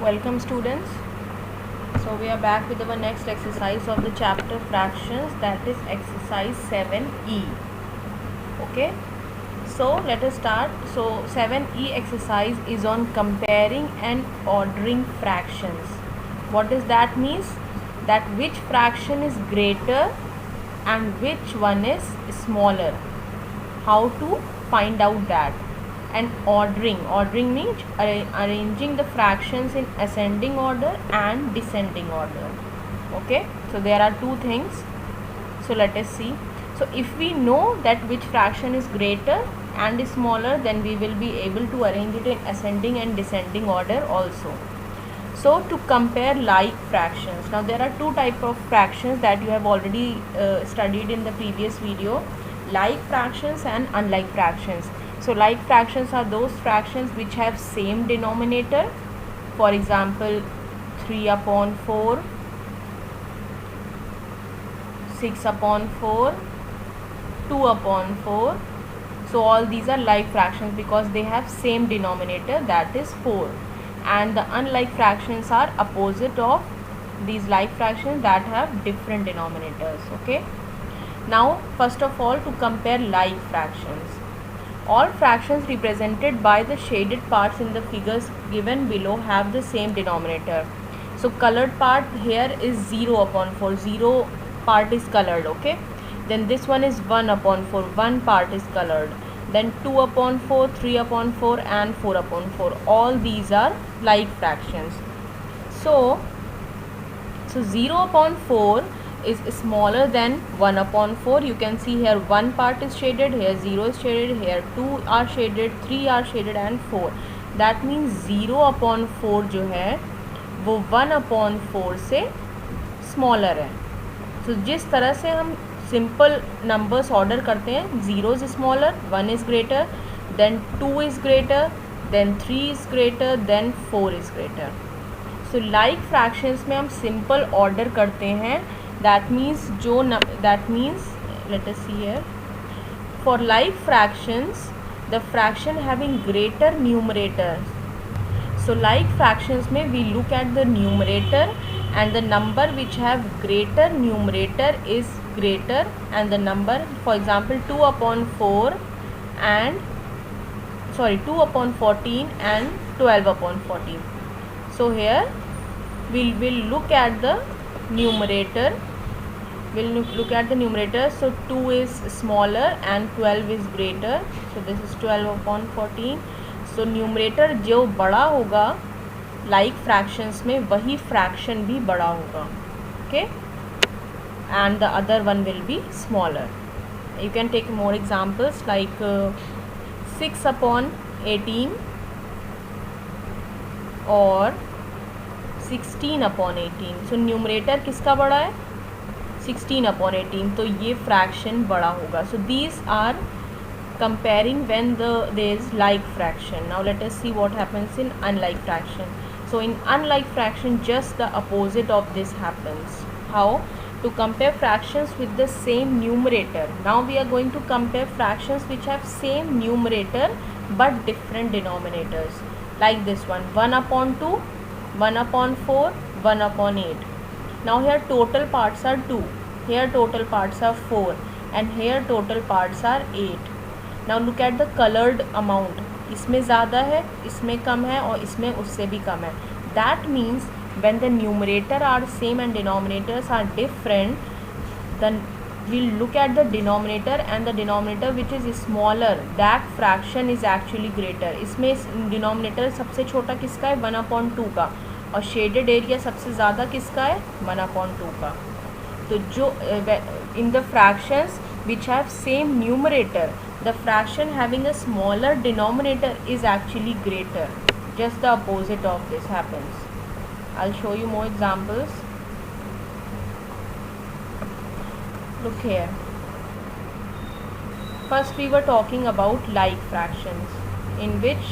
Welcome students. So we are back with our next exercise of the chapter fractions, that is exercise 7e. Okay, so let us start. So 7e exercise is on comparing and ordering fractions. What does that means? That which fraction is greater and which one is smaller. How to find out that? And ordering means arranging the fractions in ascending order and descending order. Okay, so there are two things. So let us see. So if we know that which fraction is greater and smaller, then we will be able to arrange it in ascending and descending order also. So to compare like fractions, now there are two type of fractions that you have already studied in the previous video: like fractions and unlike fractions. So like fractions are those fractions which have same denominator. For example, 3/4, 6/4, 2/4. So all these are like fractions because they have same denominator, that is 4. And the unlike fractions are opposite of these like fractions that have different denominators. Okay, now first of all, to compare like fractions, all fractions represented by the shaded parts in the figures given below have the same denominator. So colored part here is 0/4, 0 part is colored. Okay, then this one is 1/4, 1 part is colored. Then 2/4, 3/4 and 4/4, all these are like fractions. So 0/4 is smaller than 1/4. You can see here 1 part is shaded, here 0 is shaded, here 2 are shaded, 3 are shaded and 4. That means 0/4 जो है वो 1/4 से smaller है. तो जिस तरह से हम सिंपल नंबर्स ऑर्डर करते हैं, 0 is smaller, 1 is greater, then 2 is greater, then 3 is greater, then 4 is greater. So like fractions में हम सिंपल ऑर्डर करते हैं. That means let us see here, for like fractions the fraction having greater numerator. So like fractions में we look at the numerator and the number which have greater numerator is greater, and the number, for example, 2/4 and 2/14 and 12/14. So here we'll look at the numerator. So 2 is smaller and 12 is greater. So this is 12/14. So numerator जो बड़ा होगा like fractions में, वही fraction भी बड़ा होगा. Okay, and the other one will be smaller. You can take more examples like 6/18 और 16/18. So numerator किसका बड़ा है? 16/18. तो ये फ्रैक्शन बड़ा होगा. So these are comparing when there is like fraction. Now let us see what happens in unlike fraction. So in unlike fraction, just the opposite of this happens. How? To compare fractions with the same numerator. Now we are going to compare fractions which have same numerator but different denominators, like this one: 1/2, 1/4, 1/8. Now here total parts are 2, here total parts are 4, and here total parts are 8. Now look at the coloured amount. इसमें ज़्यादा है, इसमें कम है और इसमें उससे भी कम है. That means when the numerator are same and denominators are different, then we'll look at the denominator, and the denominator which is smaller, that fraction is actually greater. इसमें डिनोमिनेटर सबसे छोटा किसका है? 1/2 का. और शेडेड एरिया सबसे ज़्यादा किसका है? 1/2 का. तो जो in the fractions which have same numerator, the fraction having a smaller denominator is actually greater. Just the opposite of this happens. I'll show you more examples. Look here. First we were talking about like fractions, in which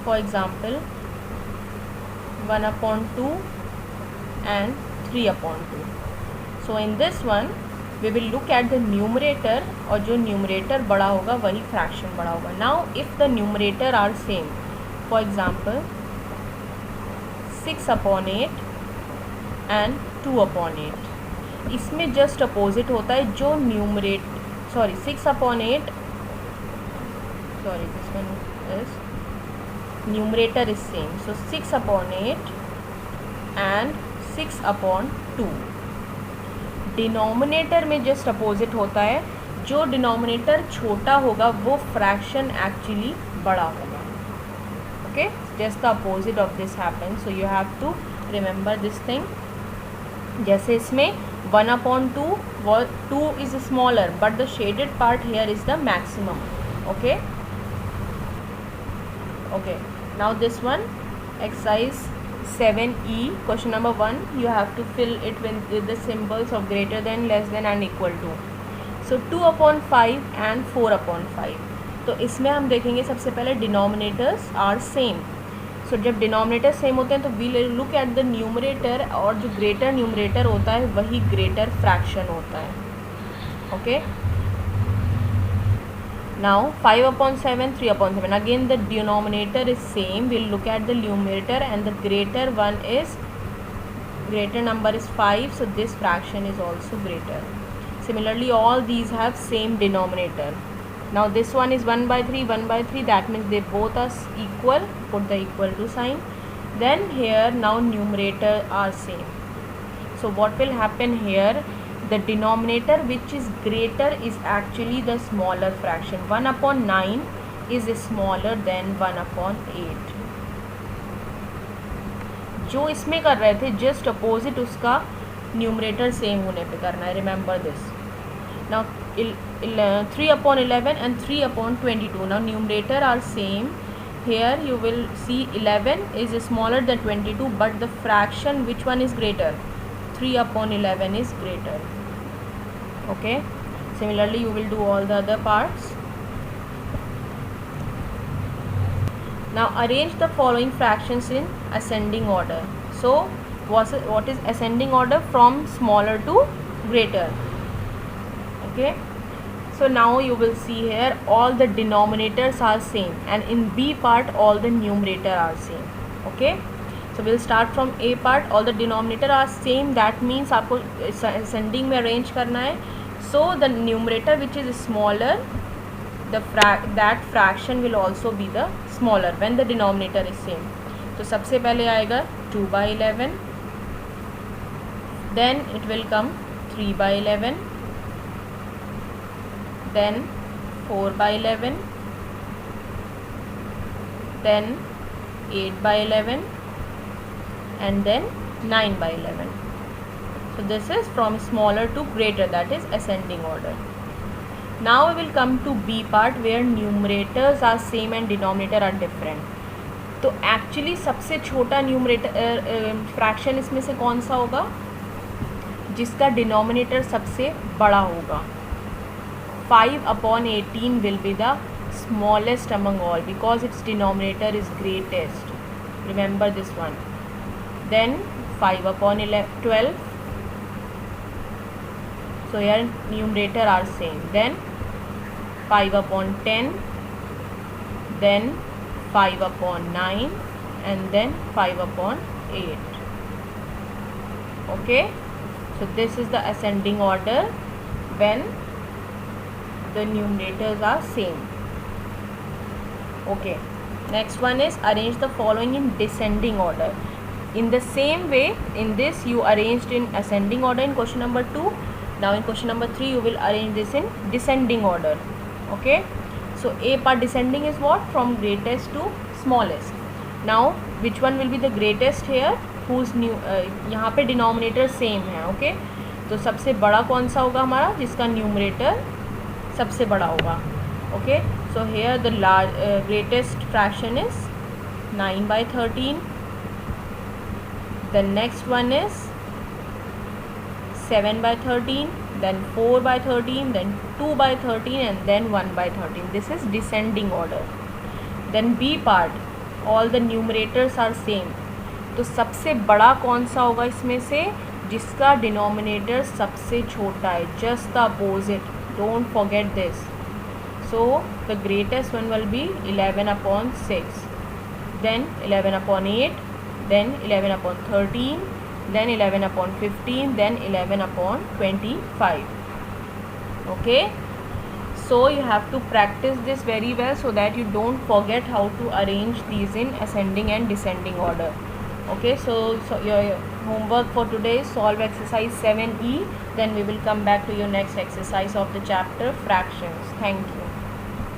for example 1/2 and 3/2. So in this one we will look at the numerator और जो numerator बड़ा होगा वही fraction बड़ा होगा. Now if the numerator are same, for example 6/8 and 2/8, इसमें just opposite होता है. जो numerator 6/8, this one is numerator is same, so 6/8 and 6/2. Denominator में जस्ट अपोजिट होता है. जो डिनोमिनेटर छोटा होगा वो फ्रैक्शन एक्चुअली बड़ा होगा. Okay, just the opposite of this happen. So you have to remember this thing. जैसे इसमें 1/2, 2 is smaller but the shaded part here is the maximum. Okay, now this one, exercise 7E, question number 1, you have to fill it with the symbols of greater than, less than and equal to. So 2/5 and 4/5. तो इसमें हम देखेंगे सबसे पहले denominators are same. सो जब denominator same होते हैं तो we look at the numerator, और जो ग्रेटर न्यूमरेटर होता है वही ग्रेटर फ्रैक्शन होता है. Okay, now 5/7, 3/7. Again the denominator is same. We'll look at the numerator and the greater one is, greater number is 5, so this fraction is also greater. Similarly all these have same denominator. Now this one is 1/3, 1/3, that means they both are equal. Put the equal to sign. Then here now numerator are same. So what will happen here? The denominator which is greater is actually the smaller fraction. 1/9 is smaller than 1/8. जो इसमें कर रहे थे just opposite उसका numerator same होने पे करना है. Remember this. Now 3/11 and 3/22. Now numerator are same. Here you will see 11 is smaller than 22, but the fraction which one is greater? 3/11 is greater. Okay, similarly you will do all the other parts. Now arrange the following fractions in ascending order. So what is ascending order? From smaller to greater. Okay, so now you will see here all the denominators are same, and in B part all the numerator are same. Okay, so we'll start from A part. All the denominator are same, that means आपको ascending में arrange करना है. So the numerator which is smaller, that fraction will also be the smaller when the denominator is same. तो सबसे पहले आएगा 2/11, then it will come 3/11, then 4/11, then 8/11, and then 9/11. So this is from smaller to greater, that is ascending order. Now we will come to B part where numerators are same and denominator are different. तो actually सबसे छोटा numerator fraction इसमें से कौन सा होगा? जिसका denominator सबसे बड़ा होगा. 5/18 will be the smallest among all because its denominator is greatest. Remember this one. Then 5/12. So here numerator are same. Then 5/10, then 5/9, and then 5/8. Okay, so this is the ascending order when the numerators are same. Okay, next one is arrange the following in descending order. In the same way, in this you arranged in ascending order in question number 2. Now in question number 3 you will arrange this in descending order. Okay, so A part descending is what? From greatest to smallest. Now which one will be the greatest here? Whose यहाँ पे denominator same है. Okay, तो सबसे बड़ा कौन सा होगा हमारा? जिसका न्यूमरेटर सबसे बड़ा होगा. Okay, so here the greatest fraction is 9/13. The next one is 7/13, then 4/13, then 2/13, and then 1/13. This is descending order. Then B part, all the numerators are same. तो सबसे बड़ा कौन सा होगा इसमें से? जिसका डिनोमिनेटर सबसे छोटा है. Just the opposite, don't forget this. So the greatest one will be 11 upon 6, then 11 upon 8, then 11 upon 13, then 11 upon 15, then 11 upon 25. Okay, so you have to practice this very well so that you don't forget how to arrange these in ascending and descending order. Okay, so your homework for today is solve exercise 7E. Then we will come back to your next exercise of the chapter fractions. Thank you.